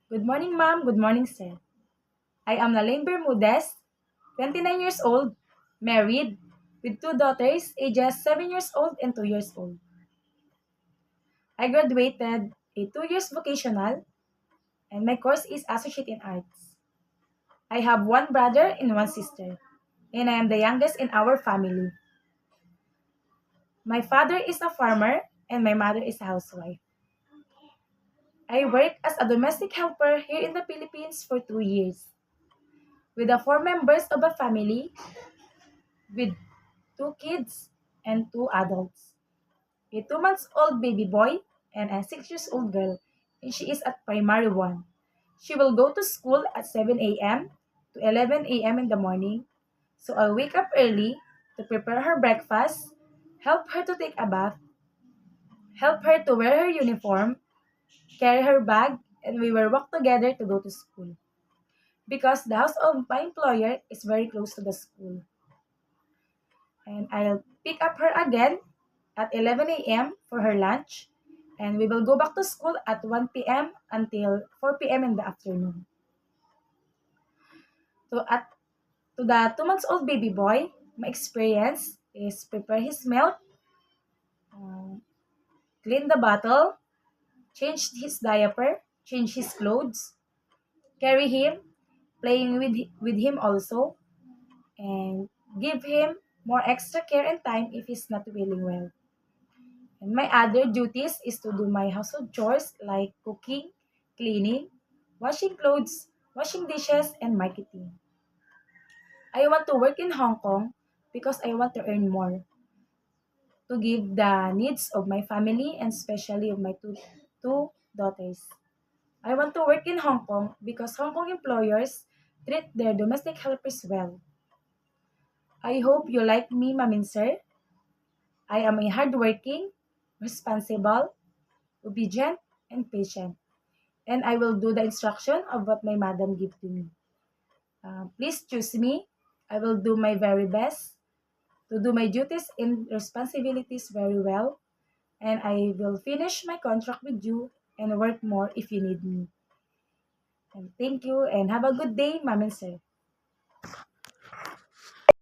Good morning, ma'am. Good morning, sir. I am Nalain Bermudez, 29 years old, married, with two daughters, ages 7 years old and 2 years old. I graduated a 2 years vocational, and my course is Associate in Arts. I have one brother and one sister, and I am the youngest in our family. My father is a farmer, and my mother is a housewife. I work as a domestic helper here in the Philippines for 2 years. With the four members of a family, with two kids and two adults, a 2 months old baby boy and a 6 years old girl, and she is at primary one. She will go to school at 7 a.m. to 11 a.m. in the morning, so I wake up early to prepare her breakfast, help her to take a bath, help her to wear her uniform, carry her bag, and we will walk together to go to school. Because the house of my employer is very close to the school. And I'll pick up her again at 11 a.m. for her lunch, and we will go back to school at 1 p.m. until 4 p.m. in the afternoon. So at to the 2 months old baby boy, my experience is prepare his milk, uh, clean the bottle, change his diaper, change his clothes, carry him, playing with him also, and give him more extra care and time if he's not feeling well. And my other duties is to do my household chores like cooking, cleaning, washing clothes, washing dishes, and marketing. I want to work in Hong Kong because I want to earn more to give the needs of my family and especially of my two daughters. I want to work in Hong Kong because Hong Kong employers treat their domestic helpers well. I hope you like me, ma'am and sir. I am a hardworking, responsible, obedient, and patient, and I will do the instruction of what my madam give to me. Please choose me. I will do my very best to do my duties and responsibilities very well, and I will finish my contract with you and work more if you need me. And thank you and have a good day, ma'am and sir.